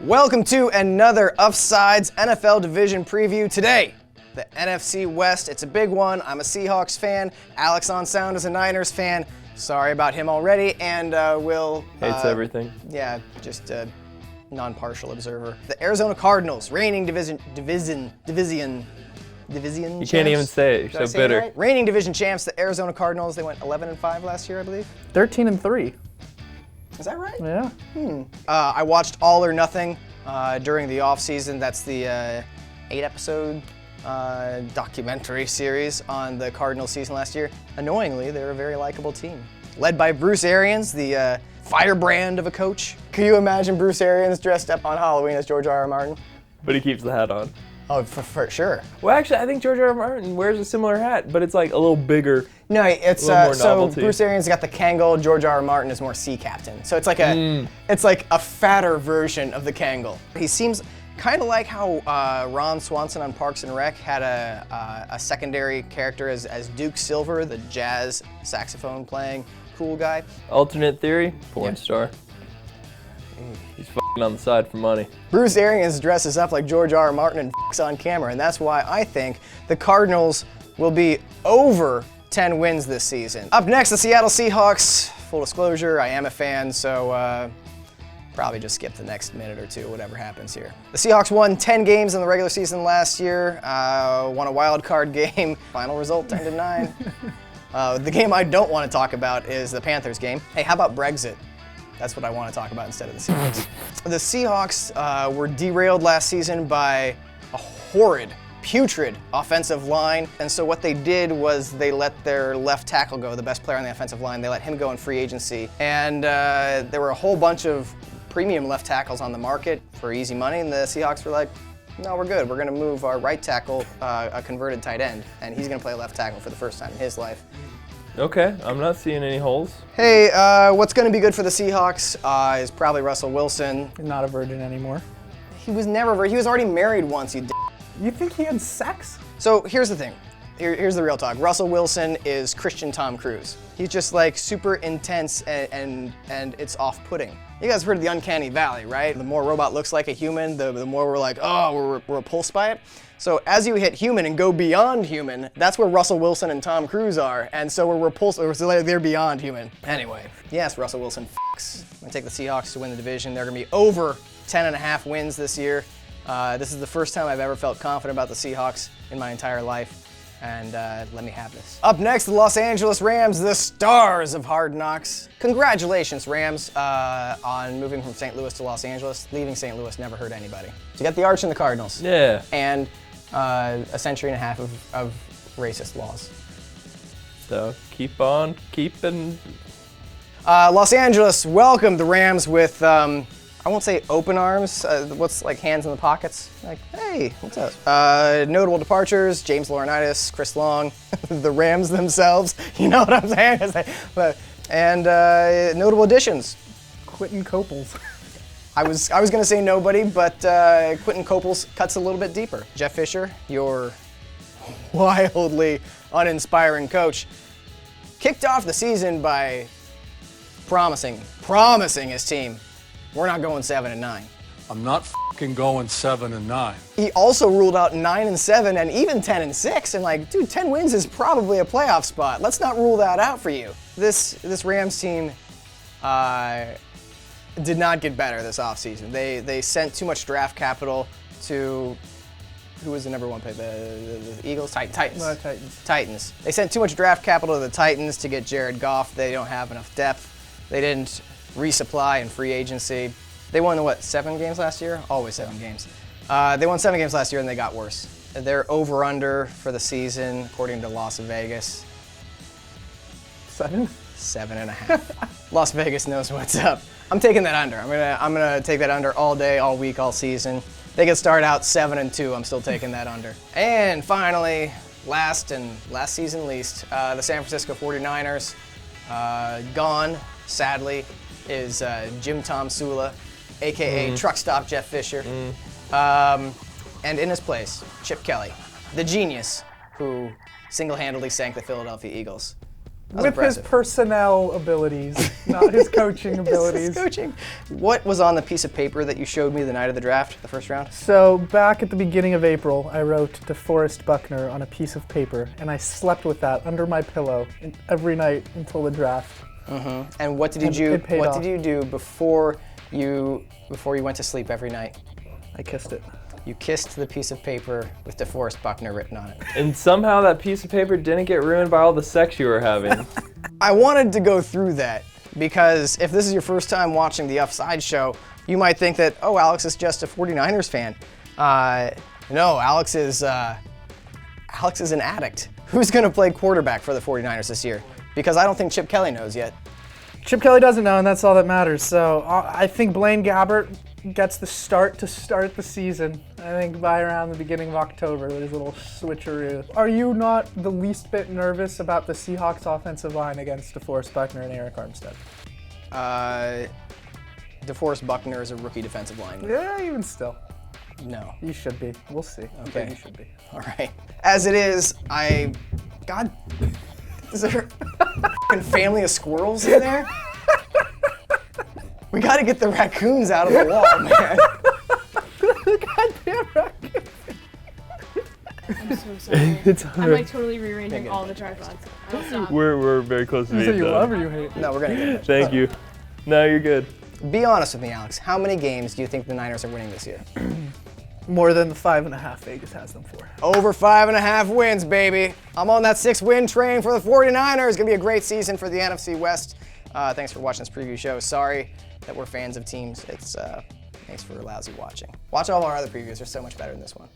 Welcome to another Uffsides NFL Division preview. Today, the NFC West. It's a big one. I'm a Seahawks fan. Alex on sound is a Niners fan. Sorry about him already. And Will... hates everything. Yeah, just a non-partial observer. The Arizona Cardinals, reigning division You champs? can't even say it. You're Did I so say it bitter. right? Reigning division champs, the Arizona Cardinals. They went 11-5 last year, I believe. 13-3. Is that right? Yeah. I watched All or Nothing during the offseason. That's the 8-episode documentary series on the Cardinals season last year. Annoyingly, they're a very likable team. Led by Bruce Arians, the firebrand of a coach. Can you imagine Bruce Arians dressed up on Halloween as George R. R. Martin? But he keeps the hat on. Oh, for sure. Well, actually, I think George R. R. Martin wears a similar hat, but it's like a little bigger. No, it's A little more so novelty. Bruce Arians got the Kangol. George R. R. Martin is more sea captain. So it's like a fatter version of the Kangol. He seems kind of like how Ron Swanson on Parks and Rec had a secondary character as Duke Silver, the jazz saxophone playing cool guy. Alternate theory, porn Yeah. star. He's f***ing on the side for money. Bruce Arians dresses up like George R. R. Martin and f***s on camera, and that's why I think the Cardinals will be over 10 wins this season. Up next, the Seattle Seahawks. Full disclosure, I am a fan, so probably just skip the next minute or two, whatever happens here. The Seahawks won 10 games in the regular season last year, won a wild card game. Final result 10-9. The game I don't want to talk about is the Panthers game. Hey, how about Brexit? That's what I want to talk about instead of the Seahawks. The Seahawks were derailed last season by a horrid, putrid offensive line. And so what they did was they let their left tackle go, the best player on the offensive line. They let him go in free agency. And there were a whole bunch of premium left tackles on the market for easy money. And the Seahawks were like, no, we're good. We're going to move our right tackle, a converted tight end. And he's going to play left tackle for the first time in his life. Okay, I'm not seeing any holes. Hey, what's going to be good for the Seahawks is probably Russell Wilson. He's not a virgin anymore. He was never, he was already married once, you d***. You think he had sex? So here's the thing. Here's the real talk. Russell Wilson is Christian Tom Cruise. He's just like super intense and it's off-putting. You guys heard of the uncanny valley, right? The more a robot looks like a human, the more we're like, oh, we're repulsed by it. So as you hit human and go beyond human, that's where Russell Wilson and Tom Cruise are. And so we're repulsed, so they're beyond human. Anyway, yes, Russell Wilson f***s. I'm gonna take the Seahawks to win the division. They're gonna be over 10.5 wins this year. This is the first time I've ever felt confident about the Seahawks in my entire life. And let me have this. Up next, the Los Angeles Rams, the stars of Hard Knocks. Congratulations, Rams, on moving from St. Louis to Los Angeles. Leaving St. Louis never hurt anybody. So you got the Arch and the Cardinals. Yeah. And a century and a half of racist laws. So keep on keeping. Los Angeles welcomed the Rams with, I won't say open arms, what's like hands in the pockets? Like, hey, what's up? Notable departures, James Laurinaitis, Chris Long, the Rams themselves, you know what I'm saying? And notable additions. Quentin Copels. I was gonna say nobody, but Quentin Copels cuts a little bit deeper. Jeff Fisher, your wildly uninspiring coach, kicked off the season by promising his team, we're not going 7-9. I'm not f***ing going 7-9. He also ruled out 9-7 and even 10-6, and like, dude, 10 wins is probably a playoff spot. Let's not rule that out for you. This Rams team did not get better this offseason. They sent too much draft capital to, who was the number one pick? The Eagles? Titans. Titans. They sent too much draft capital to the Titans to get Jared Goff. They don't have enough depth. They didn't resupply in free agency. They won, 7 games last year? Always 7 games. They won 7 games last year and they got worse. They're over-under for the season, according to Las Vegas. 7? 7.5. Las Vegas knows what's up. I'm taking that under. I'm gonna take that under all day, all week, all season. They could start out 7-2. I'm still taking that under. And finally, last season least, the San Francisco 49ers. Gone, sadly, is Jim Tom Sula, aka Truck Stop Jeff Fisher. And in his place, Chip Kelly, the genius who single-handedly sank the Philadelphia Eagles. With impressive. his personnel abilities, not his coaching abilities. His coaching. What was on the piece of paper that you showed me the night of the draft, the first round? So back at the beginning of April, I wrote DeForest Buckner on a piece of paper, and I slept with that under my pillow every night until the draft. And what did you do before you went to sleep every night? I kissed it. You kissed the piece of paper with DeForest Buckner written on it. And somehow that piece of paper didn't get ruined by all the sex you were having. I wanted to go through that because if this is your first time watching the Uffsides show, you might think that, oh, Alex is just a 49ers fan. No, Alex is an addict. Who's going to play quarterback for the 49ers this year? Because I don't think Chip Kelly knows yet. Chip Kelly doesn't know, and that's all that matters. So I think Blaine Gabbert gets the start to start the season. I think by around the beginning of October, there's a little switcheroo. Are you not the least bit nervous about the Seahawks offensive line against DeForest Buckner and Eric Armstead? DeForest Buckner is a rookie defensive lineman. Yeah, even still. No. You should be. We'll see. Okay. But you should be. All right. As it is, God, is there a family of squirrels in there? We got to get the raccoons out of the wall, man. Goddamn raccoon. I'm so sorry. It's I'm like totally rearranging all the tripods. I'll stop. We're very close to You being say you done. love or you hate? No, we're going to get it. Thank you. No, you're good. Be honest with me, Alex. How many games do you think the Niners are winning this year? More than the 5.5 Vegas has them for. Over 5.5 wins, baby. I'm on that 6-win train for the 49ers. It's going to be a great season for the NFC West. Thanks for watching this preview show. Sorry that we're fans of teams. Thanks for lousy watching. Watch all our other previews. They're so much better than this one.